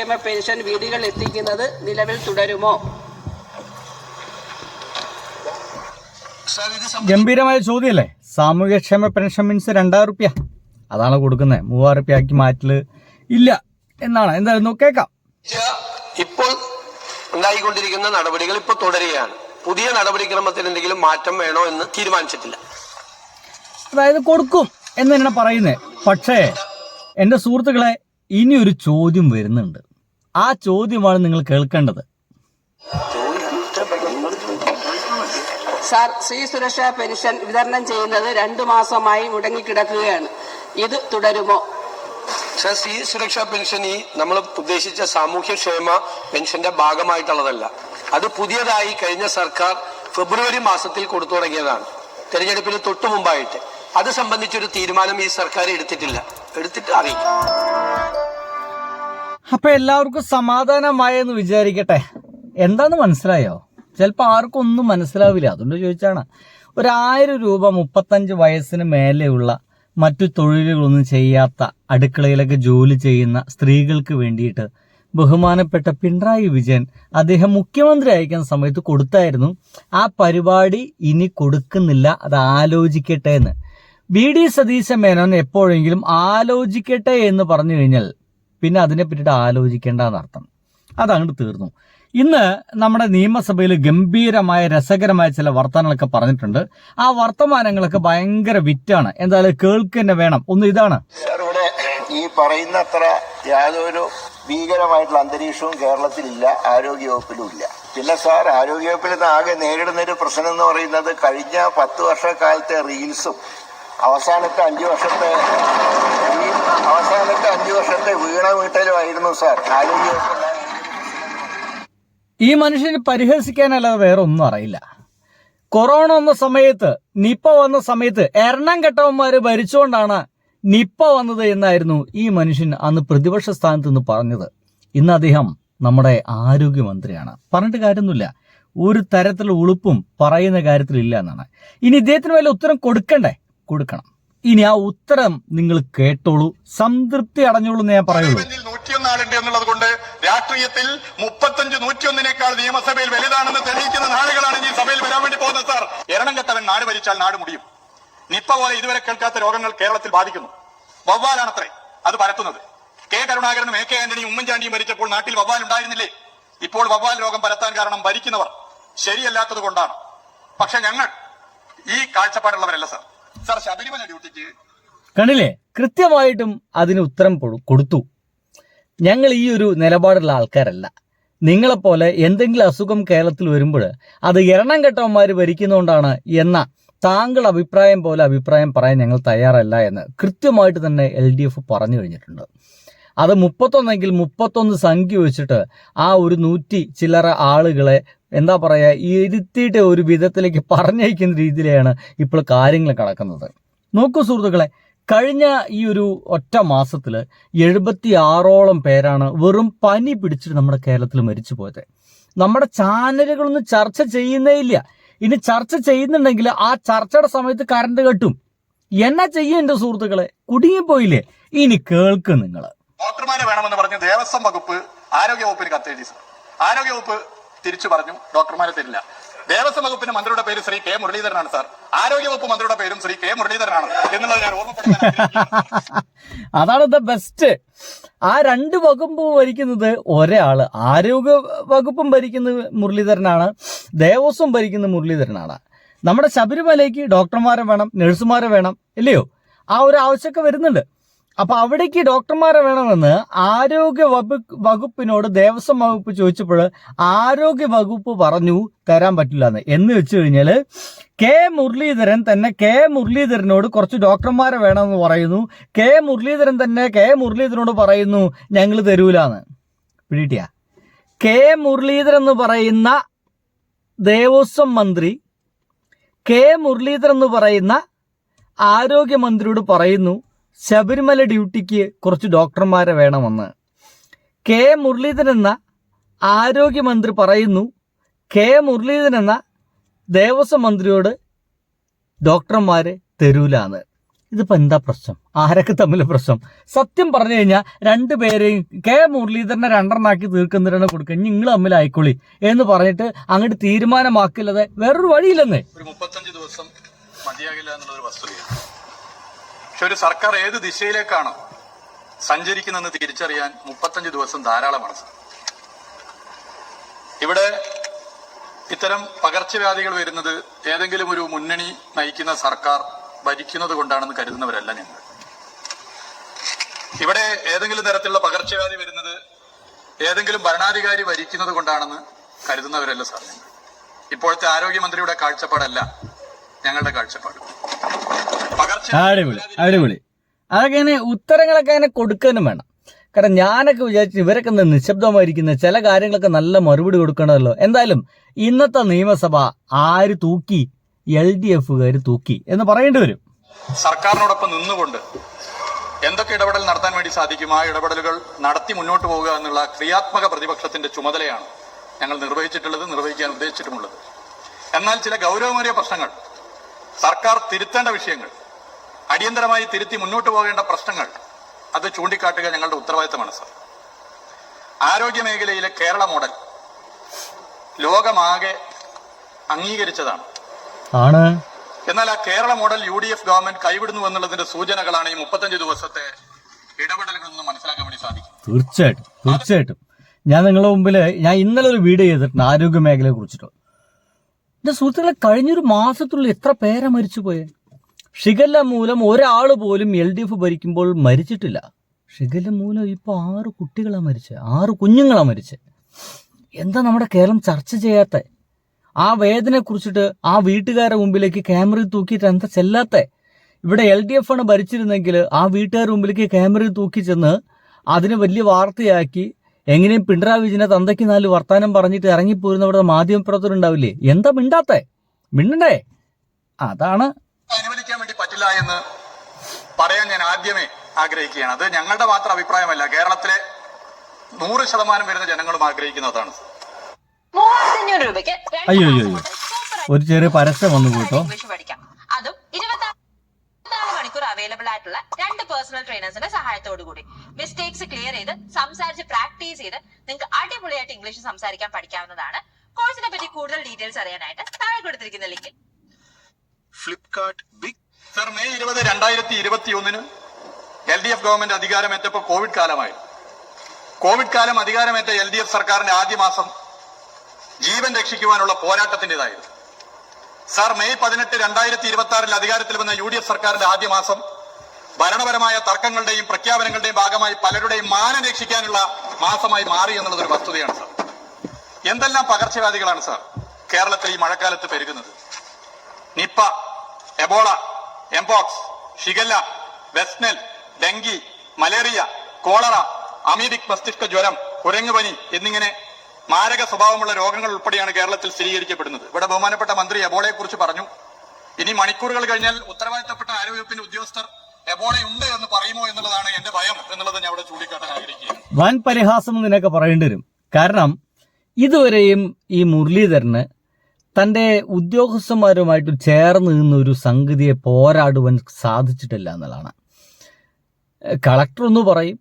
ക്ഷേമ പെൻഷൻ വീടുകൾ എത്തിക്കുന്നത് നിലവിൽ തുടരുമോ? ഗംഭീരമായ ചോദ്യമല്ലേ. സാമൂഹ്യക്ഷേമ പെൻഷൻ മീൻസ് 2000 റുപ്യ അതാണ് കൊടുക്കുന്നത്. 3000 റുപ്യ ആക്കി മാറ്റല് ഇല്ല എന്നാണ്. എന്തായാലും കേൾക്കാം. ഇപ്പോൾ ഉണ്ടായിക്കൊണ്ടിരിക്കുന്ന നടപടികൾ ഇപ്പോൾ തുടരുകയാണ്. പുതിയ നടപടിക്രമത്തിൽ എന്തെങ്കിലും മാറ്റം വേണോ എന്ന് തീരുമാനിച്ചിട്ടില്ല. അതായത് കൊടുക്കും എന്ന് തന്നെ പറയുന്നത്. പക്ഷേ എൻ്റെ സുഹൃത്തുക്കളെ, ഇനിയൊരു ചോദ്യം വരുന്നുണ്ട്. ആ ചോദ്യമാണ് നിങ്ങൾ കേൾക്കേണ്ടത്. സാർ, സ്ത്രീ സുരക്ഷാ പെൻഷൻ വിതരണം ചെയ്യുന്നത് 2 മാസമായി മുടങ്ങിക്കിടക്കുകയാണ്. ഇത് തുടരുമോ? സാർ, സ്ത്രീ സുരക്ഷാ പെൻഷൻ ഈ നമ്മൾ ഉദ്ദേശിച്ച സാമൂഹ്യക്ഷേമ പെൻഷന്റെ ഭാഗമായിട്ടുള്ളതല്ല. അത് പുതിയതായി കഴിഞ്ഞ സർക്കാർ ഫെബ്രുവരി മാസത്തിൽ കൊടുത്തു തുടങ്ങിയതാണ്, തെരഞ്ഞെടുപ്പിന് തൊട്ടു മുമ്പായിട്ട്. അത് സംബന്ധിച്ചൊരു തീരുമാനം ഈ സർക്കാർ എടുത്തിട്ട് അറിയിക്കും. അപ്പൊ എല്ലാവർക്കും സമാധാനമായെന്ന് വിചാരിക്കട്ടെ. എന്താന്ന് മനസ്സിലായോ? ചിലപ്പോൾ ആർക്കും ഒന്നും മനസ്സിലാവില്ല, അതുകൊണ്ട് ചോദിച്ചാണ്. 1000 രൂപ 35 വയസ്സിന് മേലെയുള്ള മറ്റു തൊഴിലുകളൊന്നും ചെയ്യാത്ത അടുക്കളയിലൊക്കെ ജോലി ചെയ്യുന്ന സ്ത്രീകൾക്ക് വേണ്ടിയിട്ട് ബഹുമാനപ്പെട്ട പിണറായി വിജയൻ അദ്ദേഹം മുഖ്യമന്ത്രി ആയിരിക്കുന്ന സമയത്ത് കൊടുത്തായിരുന്നു. ആ പരിപാടി ഇനി കൊടുക്കുന്നില്ല, അത് ആലോചിക്കട്ടെ എന്ന്. BD സതീശ മേനോൻ എപ്പോഴെങ്കിലും ആലോചിക്കട്ടെ എന്ന് പറഞ്ഞു കഴിഞ്ഞാൽ പിന്നെ അതിനെ പറ്റിയിട്ട് ആലോചിക്കേണ്ടെന്നർത്ഥം. അതങ്ങോട്ട് തീർന്നു. ഇന്ന് നമ്മുടെ നിയമസഭയിൽ ഗംഭീരമായ രസകരമായ ചില വർത്തമാനങ്ങളൊക്കെ പറഞ്ഞിട്ടുണ്ട്. ആ വർത്തമാനങ്ങളൊക്കെ ഭയങ്കര വിറ്റാണ്. എന്തായാലും കേൾക്കന്നെ വേണം. ഒന്ന് ഇതാണ്. ഇവിടെ ഈ പറയുന്നത്ര യാതൊരു ഭീകരമായിട്ടുള്ള അന്തരീക്ഷവും കേരളത്തിലില്ല, ആരോഗ്യവകുപ്പിലും ഇല്ല. പിന്നെ സാർ, ആരോഗ്യവകുപ്പിൽ നിന്ന് ആകെ നേരിടുന്നൊരു പ്രശ്നം എന്ന് പറയുന്നത് കഴിഞ്ഞ 10 വർഷക്കാലത്തെ റീൽസും അവസാനത്തെ 5 വർഷത്തെ വീണ വീട്ടലുമായിരുന്നു സാർ. ആരോഗ്യവകുപ്പ് ഈ മനുഷ്യന് പരിഹസിക്കാനല്ലാതെ വേറെ ഒന്നും അറിയില്ല. കൊറോണ വന്ന സമയത്ത്, നിപ്പ വന്ന സമയത്ത് എണ്ണം കെട്ടവന്മാര് ഭരിച്ചുകൊണ്ടാണ് നിപ്പ വന്നത് എന്നായിരുന്നു ഈ മനുഷ്യൻ അന്ന് പ്രതിപക്ഷ സ്ഥാനത്ത് നിന്ന് പറഞ്ഞത്. ഇന്ന് അദ്ദേഹം നമ്മുടെ ആരോഗ്യമന്ത്രിയാണ്. പറഞ്ഞിട്ട് കാര്യമൊന്നുമില്ല. ഒരു തരത്തിലുള്ള ഉളുപ്പും പറയുന്ന കാര്യത്തിലില്ല എന്നാണ്. ഇനി ഇദ്ദേഹത്തിന് വല്ല ഉത്തരം കൊടുക്കണം. ഇനി ആ ഉത്തരം നിങ്ങൾ കേട്ടോളൂ, സംതൃപ്തി അടഞ്ഞോളൂ എന്ന് ഞാൻ പറയുള്ളൂ. 101 ആളുണ്ട് എന്നുള്ളത് കൊണ്ട് രാഷ്ട്രീയത്തിൽ 35 101 നിയമസഭയിൽ വലുതാണെന്ന് തെളിയിക്കുന്ന നാളുകളാണ് ഈ സഭയിൽ വരാൻ വേണ്ടി പോകുന്നത് സാർ. എരണം കെട്ടവൻ നാട് ഭരിച്ചാൽ നാട് മുടിയും. നിപ്പ പോലെ ഇതുവരെ കേൾക്കാത്ത രോഗങ്ങൾ കേരളത്തിൽ ബാധിക്കുന്നു. വവ്വാലാണത്രേ അത് പരത്തുന്നത്. കരുണാകരനും AK ആന്റണിയും ഉമ്മൻചാണ്ടിയും ഭരിച്ചപ്പോൾ നാട്ടിൽ വവ്വാൽ ഉണ്ടായിരുന്നില്ലേ? ഇപ്പോൾ വവ്വാൽ രോഗം പരത്താൻ കാരണം ഭരിക്കുന്നവർ ശരിയല്ലാത്തത് കൊണ്ടാണ്. പക്ഷെ ഞങ്ങൾ ഈ കാഴ്ചപ്പാടുള്ളവരല്ല സാർ. സാർ, ശബരിമല ഡ്യൂട്ടിക്ക് കണ്ടില്ലേ, കൃത്യമായിട്ടും അതിന് ഉത്തരം കൊടുത്തു. ഞങ്ങൾ ഈ ഒരു നിലപാടുള്ള ആൾക്കാരല്ല. നിങ്ങളെപ്പോലെ എന്തെങ്കിലും അസുഖം കേരളത്തിൽ വരുമ്പോൾ അത് എണ്ണം കെട്ടവന്മാർ ഭരിക്കുന്നതുകൊണ്ടാണ് എന്ന താങ്കൾ അഭിപ്രായം പോലെ അഭിപ്രായം പറയാൻ ഞങ്ങൾ തയ്യാറല്ല എന്ന് കൃത്യമായിട്ട് തന്നെ LDF പറഞ്ഞു കഴിഞ്ഞിട്ടുണ്ട്. അത് 31 31 സംഖ്യ വെച്ചിട്ട് ആ ഒരു 100 ചില്ലറ ആളുകളെ എന്താ പറയുക, ഇരുത്തിയിട്ട് ഒരു വിധത്തിലേക്ക് പറഞ്ഞയക്കുന്ന രീതിയിലാണ് ഇപ്പോൾ കാര്യങ്ങൾ കിടക്കുന്നത്. നോക്കൂ സുഹൃത്തുക്കളെ, കഴിഞ്ഞ ഈ ഒരു ഒറ്റ മാസത്തിൽ 76ഓളം പേരാണ് വെറും പനി പിടിച്ചിട്ട് നമ്മുടെ കേരളത്തിൽ മരിച്ചു പോയത്. നമ്മുടെ ചാനലുകളൊന്നും ചർച്ച ചെയ്യുന്നേ ഇല്ല. ഇനി ചർച്ച ചെയ്യുന്നുണ്ടെങ്കിൽ ആ ചർച്ചയുടെ സമയത്ത് കറണ്ട് കെട്ടും. എന്നാ ചെയ്യും എൻ്റെ സുഹൃത്തുക്കളെ? കുടുങ്ങിപ്പോയില്ലേ? ഇനി കേൾക്ക് നിങ്ങൾ. ഡോക്ടർമാരെ വേണമെന്ന് പറഞ്ഞ് ദേവസ്വം വകുപ്പ് ആരോഗ്യവകുപ്പിന് കത്തെഴുതി സാർ. ആരോഗ്യവകുപ്പ് തിരിച്ചു പറഞ്ഞു ഡോക്ടർമാരെ തരില്ല. ദേവസ്വം വകുപ്പിന്റെ മന്ത്രിയുടെ പേര് ശ്രീ K മുരളീധരനാണ് സാർ. ആരോഗ്യവകുപ്പ് മന്ത്രിയുടെ പേരും ശ്രീ K മുരളീധരനാണ് എന്നുള്ളത് ഞാൻ ഓർമ്മപ്പെടുത്താൻ. അതാണ് ദ ബെസ്റ്റ്. ആ 2 വകുപ്പ് ഭരിക്കുന്നത് ഒരാള്. ആരോഗ്യ വകുപ്പും ഭരിക്കുന്നത് മുരളീധരനാണ്, ദേവസ്വം ഭരിക്കുന്നത് മുരളീധരനാണ്. നമ്മുടെ ശബരിമലയ്ക്ക് ഡോക്ടർമാരെ വേണം, നഴ്സുമാരെ വേണം, ഇല്ലയോ? ആ ഒരു ആവശ്യമൊക്കെ വരുന്നുണ്ട്. അപ്പൊ അവിടേക്ക് ഡോക്ടർമാരെ വേണമെന്ന് ആരോഗ്യ വകുപ്പിനോട് ദേവസ്വം വകുപ്പ് ചോദിച്ചപ്പോൾ ആരോഗ്യ വകുപ്പ് പറഞ്ഞു തരാൻ പറ്റില്ല എന്ന് വെച്ച് കഴിഞ്ഞാല് K മുരളീധരനോട് കുറച്ച് ഡോക്ടർമാരെ വേണമെന്ന് പറയുന്നു. മുരളീധരനോട് പറയുന്നു ഞങ്ങൾ തരൂലാന്ന്. പിടികിട്ടിയ? മുരളീധരൻ എന്ന് പറയുന്ന ദേവസ്വം മന്ത്രി മുരളീധരൻ എന്ന് പറയുന്ന ആരോഗ്യമന്ത്രിയോട് പറയുന്നു ശബരിമല ഡ്യൂട്ടിക്ക് കുറച്ച് ഡോക്ടർമാരെ വേണമെന്ന്. മുരളീധരൻ എന്ന ആരോഗ്യമന്ത്രി പറയുന്നു മുരളീധരൻ എന്ന ദേവസ്വം മന്ത്രിയോട് ഡോക്ടർമാരെ തരൂലാന്ന്. ഇതിപ്പോൾ എന്താ പ്രശ്നം? ആരൊക്കെ തമ്മിൽ പ്രശ്നം? സത്യം പറഞ്ഞു കഴിഞ്ഞാൽ രണ്ടുപേരെയും കെ മുരളീധരനെ രണ്ടെണ്ണാക്കി തീർക്കുന്നതിനെ കൊടുക്കുക, നിങ്ങൾ തമ്മിൽ ആയിക്കോളി എന്ന് പറഞ്ഞിട്ട് അങ്ങോട്ട് തീരുമാനമാക്കില്ലാതെ വേറൊരു വഴിയില്ലെന്നേ. ഒരു 35 ദിവസം മതിയാകില്ല എന്നുള്ളൊരു വസ്തുതയാണ്. പക്ഷെ ഒരു സർക്കാർ ഏത് ദിശയിലേക്കാണ് സഞ്ചരിക്കുന്നതെന്ന് തിരിച്ചറിയാൻ 35 ദിവസം ധാരാളമാണ് സാർ. ഇവിടെ ഇത്തരം പകർച്ചവ്യാധികൾ വരുന്നത് ഏതെങ്കിലും ഒരു മുന്നണി നയിക്കുന്ന സർക്കാർ ഭരിക്കുന്നത് കൊണ്ടാണെന്ന് കരുതുന്നവരല്ല ഞങ്ങൾ. ഇവിടെ ഏതെങ്കിലും തരത്തിലുള്ള പകർച്ചവ്യാധി വരുന്നത് ഏതെങ്കിലും ഭരണാധികാരി ഭരിക്കുന്നത് കൊണ്ടാണെന്ന് കരുതുന്നവരല്ല സാർ ഞങ്ങൾ. ഇപ്പോഴത്തെ ആരോഗ്യമന്ത്രിയുടെ കാഴ്ചപ്പാടല്ല ഞങ്ങളുടെ കാഴ്ചപ്പാട്. അടിപൊളി. അതൊക്കെ ഇങ്ങനെ ഉത്തരങ്ങളൊക്കെ അങ്ങനെ കൊടുക്കാനും വേണം. കാരണം ഞാനൊക്കെ വിചാരിച്ചു ഇവരൊക്കെ നിശബ്ദമായിരിക്കുന്ന ചില കാര്യങ്ങളൊക്കെ നല്ല മറുപടി കൊടുക്കണമല്ലോ. എന്തായാലും ഇന്നത്തെ നിയമസഭ ആര് തൂക്കി? LDF-കാര് തൂക്കി എന്ന് പറയേണ്ടി വരും. സർക്കാരിനോടൊപ്പം നിന്നുകൊണ്ട് എന്തൊക്കെ ഇടപെടൽ നടത്താൻ വേണ്ടി സാധിക്കും ആ ഇടപെടലുകൾ നടത്തി മുന്നോട്ട് പോവുക എന്നുള്ള ക്രിയാത്മക പ്രതിപക്ഷത്തിന്റെ ചുമതലയാണ് ഞങ്ങൾ നിർവഹിച്ചിട്ടുള്ളത്, നിർവഹിക്കാൻ ഉദ്ദേശിച്ചിട്ടുമുള്ളത്. എന്നാൽ ചില ഗൗരവമേറിയ പ്രശ്നങ്ങൾ, സർക്കാർ തിരുത്തേണ്ട വിഷയങ്ങൾ, അടിയന്തരമായി തിരുത്തി മുന്നോട്ട് പോകേണ്ട പ്രശ്നങ്ങൾ, അത് ചൂണ്ടിക്കാട്ടുക ഞങ്ങളുടെ ഉത്തരവാദിത്തമാണ് സാർ. ആരോഗ്യ മേഖലയിലെ കേരള മോഡൽ ലോകമാകെ അംഗീകരിച്ചതാണ്. എന്നാൽ ആ കേരള മോഡൽ UDF ഗവൺമെന്റ് കൈവിടുന്നു എന്നുള്ളതിന്റെ സൂചനകളാണ് ഈ 35 ദിവസത്തെ ഇടപെടലുകളിൽ നിന്ന് മനസ്സിലാക്കാൻ വേണ്ടി സാധിക്കും. തീർച്ചയായിട്ടും ഞാൻ നിങ്ങളുടെ മുമ്പിൽ ഞാൻ ഇന്നലെ ഒരു വീഡിയോ ചെയ്തിട്ടുണ്ട് ആരോഗ്യ മേഖലയെ കുറിച്ചിട്ട്. എന്റെ സുഹൃത്തുക്കളെ, കഴിഞ്ഞൊരു മാസത്തിനുള്ളിൽ എത്ര പേരാ മരിച്ചുപോയെ? ഷിഗല്ല മൂലം ഒരാൾ പോലും LDF ഭരിക്കുമ്പോൾ മരിച്ചിട്ടില്ല. ഷിഗല്ല മൂലം ഇപ്പോൾ 6 കുട്ടികളാണ് മരിച്ചത്, 6 കുഞ്ഞുങ്ങളാണ് മരിച്ചത്. എന്താ നമ്മുടെ കേരളം ചർച്ച ചെയ്യാത്ത? ആ വേദനയെ കുറിച്ചിട്ട് ആ വീട്ടുകാരുടെ മുമ്പിലേക്ക് ക്യാമറയിൽ തൂക്കിയിട്ട് എന്താ ചെല്ലാത്ത? ഇവിടെ LDF ആണ് ഭരിച്ചിരുന്നെങ്കിൽ ആ വീട്ടുകാരുടെ മുമ്പിലേക്ക് ക്യാമറയിൽ തൂക്കി ചെന്ന് അതിന് വലിയ വാർത്തയാക്കി എങ്ങനെയും പിണറായി വിജയനെ തന്തയ്ക്ക് 4 വർത്താനം പറഞ്ഞിട്ട് ഇറങ്ങിപ്പോരുന്നവിടെ മാധ്യമപ്രവർത്തകർ ഉണ്ടാവില്ലേ? എന്താ മിണ്ടാത്ത? മിണ്ടണ്ടേ? അതാണ് അനുവദിക്കാൻ വേണ്ടി പറ്റില്ല എന്ന് പറയാൻ ഞാൻ ആദ്യമേ ആഗ്രഹിക്കുകയാണ്. അത് ഞങ്ങളുടെ മാത്രം അഭിപ്രായമല്ല, കേരളത്തിലെ 100% വരുന്ന ജനങ്ങളും ആഗ്രഹിക്കുന്നതാണ്. 3500 രൂപയ്ക്ക് അയ്യോ ഒരു ചെറിയ പരസ്യം വന്നു പോട്ടോ. ഇംഗ്ലീഷ് പഠിക്കാം. അതും 24 മണിക്കൂർ അവൈലബിൾ ആയിട്ടുള്ള 2 പേഴ്സണൽ ട്രെയിനേഴ്സിന്റെ സഹായത്തോടു കൂടി മിസ്റ്റേക്സ് ക്ലിയർ ചെയ്ത് സംസാരിച്ച് പ്രാക്ടീസ് ചെയ്ത് നിങ്ങൾക്ക് അടിപൊളിയായിട്ട് ഇംഗ്ലീഷ് സംസാരിക്കാൻ പഠിക്കാവുന്നതാണ്. കോഴ്സിനെ പറ്റി കൂടുതൽ ഡീറ്റെയിൽസ് അറിയാനായിട്ട് താഴെ കൊടുത്തിരിക്കുന്ന ലിങ്കിൽ ഫ്ലിപ്കാർട്ട് ബിഗ് സർ മെയ് 20, 2021 LDF ഗവൺമെന്റ് അധികാരമേറ്റപ്പോൾ കോവിഡ് കാലമായി. കോവിഡ് കാലം അധികാരമേറ്റ LDF സർക്കാരിന്റെ ആദ്യ മാസം ജീവൻ രക്ഷിക്കുവാനുള്ള പോരാട്ടത്തിന്റേതായിരുന്നു. സാർ മെയ് 18, 2026 അധികാരത്തിൽ വന്ന UDF സർക്കാരിന്റെ ആദ്യ മാസം ഭരണപരമായ തർക്കങ്ങളുടെയും പ്രഖ്യാപനങ്ങളുടെയും ഭാഗമായി പലരുടെയും മാനം രക്ഷിക്കാനുള്ള മാസമായി മാറി എന്നുള്ളതൊരു വസ്തുതയാണ് സാർ. എന്തെല്ലാം പകർച്ചവ്യാധികളാണ് സാർ കേരളത്തിൽ ഈ മഴക്കാലത്ത് പെരുകുന്നത്? Nipah, Ebola, mpox, shigella, West Nile, dengue, malaria, cholera, amoebic മസ്തിഷ്ക ജ്വരം, കുരങ്ങുപനി എന്നിങ്ങനെ മാരക സ്വഭാവമുള്ള രോഗങ്ങൾ ഉൾപ്പെടെയാണ് കേരളത്തിൽ സ്ഥിരീകരിക്കപ്പെടുന്നത്. ഇവിടെ ബഹുമാനപ്പെട്ട മന്ത്രി എബോളയെ കുറിച്ച് പറഞ്ഞു. ഇനി മണിക്കൂറുകൾ കഴിഞ്ഞാൽ ഉത്തരവാദിത്തപ്പെട്ട ആരോഗ്യവകുപ്പിന്റെ ഉദ്യോഗസ്ഥർ എബോളയുണ്ട് എന്ന് പറയുമോ എന്നുള്ളതാണ് എന്റെ ഭയം എന്നുള്ളത് ഞാൻ ഇവിടെ ചൂണ്ടിക്കാട്ടാൻ ആഗ്രഹിക്കുകയാണ്. വൻ പരിഹാസം എന്നൊക്കെ പറയേണ്ടി വരും. കാരണം ഇതുവരെയും ഈ മുരളീധരന് തൻ്റെ ഉദ്യോഗസ്ഥന്മാരുമായിട്ട് ചേർന്ന് നിന്നൊരു സംഗതിയെ പോരാടുവാൻ സാധിച്ചിട്ടില്ല എന്നുള്ളതാണ്. കളക്ടർ ഒന്ന് പറയും,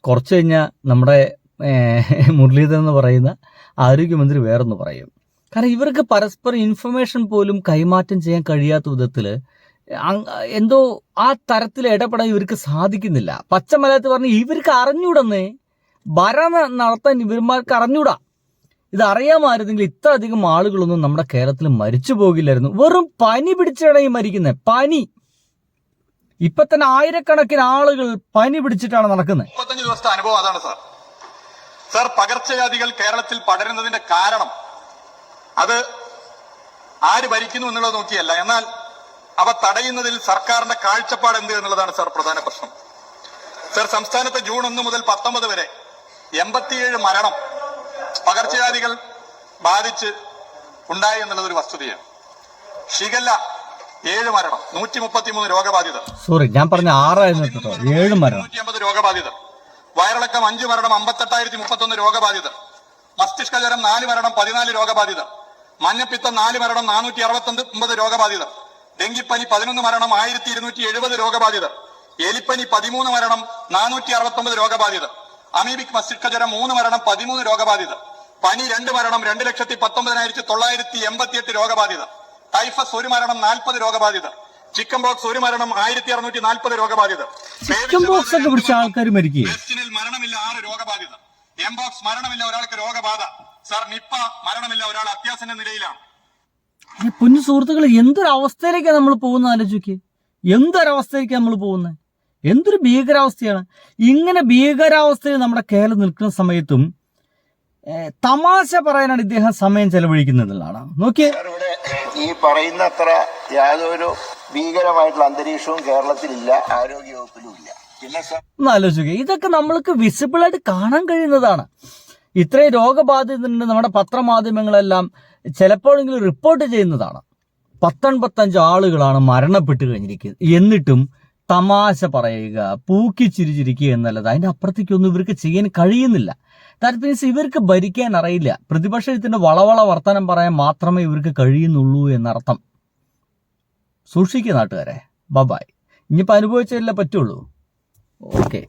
കുറച്ച് കഴിഞ്ഞാൽ നമ്മുടെ മുരളീധരൻ എന്ന് പറയുന്ന ആരോഗ്യമന്ത്രി വേറൊന്ന് പറയും. കാരണം ഇവർക്ക് പരസ്പരം ഇൻഫർമേഷൻ പോലും കൈമാറ്റം ചെയ്യാൻ കഴിയാത്ത വിധത്തിൽ എന്തോ ആ തരത്തിൽ ഇടപെടാൻ ഇവർക്ക് സാധിക്കുന്നില്ല. പച്ചമലയാളത്ത് പറഞ്ഞ് ഇവർക്ക് അറിഞ്ഞൂടെന്നേ, ഭരണം നടത്താൻ ഇവന്മാർക്ക് അറിഞ്ഞൂടാ. ഇത് അറിയാമായിരുന്നെങ്കിൽ ഇത്ര അധികം ആളുകളൊന്നും നമ്മുടെ കേരളത്തിൽ മരിച്ചു പോകില്ലായിരുന്നു. വെറും പനി പിടിച്ചിട്ടാണ് ഈ മരിക്കുന്നത്. പനി ഇപ്പൊ തന്നെ ആയിരക്കണക്കിന് ആളുകൾ പനി പിടിച്ചിട്ടാണ് നടക്കുന്നത്. 35 ദിവസത്തെ അനുഭവം അതാണ് സാർ. സാർ, പകർച്ചവ്യാധികൾ കേരളത്തിൽ പടരുന്നതിന്റെ കാരണം അത് ആര് ഭരിക്കുന്നു എന്നുള്ളത് നോക്കിയല്ല, എന്നാൽ അവ തടയുന്നതിൽ സർക്കാരിന്റെ കാഴ്ചപ്പാട് എന്ത് എന്നുള്ളതാണ് സാർ പ്രധാന പ്രശ്നം. സാർ, സംസ്ഥാനത്ത് ജൂൺ 1 മുതൽ 19 വരെ 87 മരണം പകർച്ചവ്യാധികൾ ബാധിച്ച് ഉണ്ടായി എന്നുള്ളതൊരു വസ്തുതയാണ്. ഷിഗല്ല 7 മരണം, 133 രോഗബാധിതർ. സോറി, ഞാൻ പറഞ്ഞ 7 മരണം, 150 രോഗബാധിതർ. വയറിളക്കം 5 മരണം, 58,031 രോഗബാധിതർ. മസ്തിഷ്കജ്വരം 4 മരണം, 14 രോഗബാധിതർ. മഞ്ഞപ്പിത്തം 4 മരണം, 469 രോഗബാധിതർ. ഡെങ്കിപ്പനി 11 മരണം 1270 രോഗബാധിതർ, എലിപ്പനി 13 മരണം 469 രോഗബാധിതർ, അമീബിക് മസ്തിഷ്ക ജ്വരം 3 മരണം 13 രോഗബാധിതർ, പനി 2 മരണം 2,19,988 രോഗബാധിതർ, ടൈഫസ് 1 മരണം 40 രോഗബാധിതർ, ചിക്കൻ ബോക്സ് 1 മരണം 1640 രോഗബാധിതർ, ചിക്കൻ ബോക്സ് ഒക്കെ പിടിച്ച ആൾക്കാർ മരിക്കുക. വെസ്റ്റിനിൽ മരണമില്ല 6 രോഗബാധിതർ, എംബോക്സ് മരണമില്ല ഒരാൾക്ക് രോഗബാധ, സർ നിപ്പ മരണമില്ല ഒരാൾ അത്യാസന്ന നിലയിലാണ്. പൊന്നു സുഹൃത്തുക്കളെ, എന്തൊരവസ്ഥയിലേക്കാണ് നമ്മൾ പോകുന്നത് ആലോചിക്കുക. എന്തൊരവസ്ഥയിലേക്കാണ് നമ്മൾ പോകുന്നത്. എന്തൊരു ഭീകരാവസ്ഥയാണ്. ഇങ്ങനെ ഭീകരാവസ്ഥയിൽ നമ്മുടെ കേരളം നിൽക്കുന്ന സമയത്തും തമാശ പറയാനാണ് ഇദ്ദേഹം സമയം ചെലവഴിക്കുന്നതെന്നുള്ളതാണ്. നോക്കിയേ, ഇവിടെ ഈ പറയുന്ന അത്ര യാതൊരു ഭീകരമായിട്ടുള്ള അന്തരീക്ഷവും കേരളത്തിലില്ല, ആരോഗ്യവകുപ്പിലും ഇല്ല. പിന്നെ ഒന്ന് ആലോചിക്കുക, ഇതൊക്കെ നമ്മൾക്ക് വിസിബിളായിട്ട് കാണാൻ കഴിയുന്നതാണ്. ഇത്രയും രോഗബാധിതരുണ്ട്. നമ്മുടെ പത്രമാധ്യമങ്ങളെല്ലാം ചിലപ്പോഴെങ്കിലും റിപ്പോർട്ട് ചെയ്യുന്നതാണ്. 55 ആളുകളാണ് മരണപ്പെട്ട് കഴിഞ്ഞിരിക്കുന്നത്. എന്നിട്ടും തമാശ പറയുക, പൂക്കി ചിരിച്ചിരിക്കുക എന്നല്ലത് അതിൻ്റെ അപ്പുറത്തേക്കൊന്നും ഇവർക്ക് ചെയ്യാൻ കഴിയുന്നില്ല. ദാറ്റ് മീൻസ് ഇവർക്ക് ഭരിക്കാൻ അറിയില്ല. പ്രതിപക്ഷത്തിന്റെ വളവള വർത്തമാനം പറയാൻ മാത്രമേ ഇവർക്ക് കഴിയുന്നുള്ളൂ എന്നർത്ഥം. സൂക്ഷിക്കുക നാട്ടുകാരെ. ബൈ. ഇനിയിപ്പോൾ അനുഭവിച്ചതല്ലേ പറ്റുള്ളൂ. ഓക്കെ.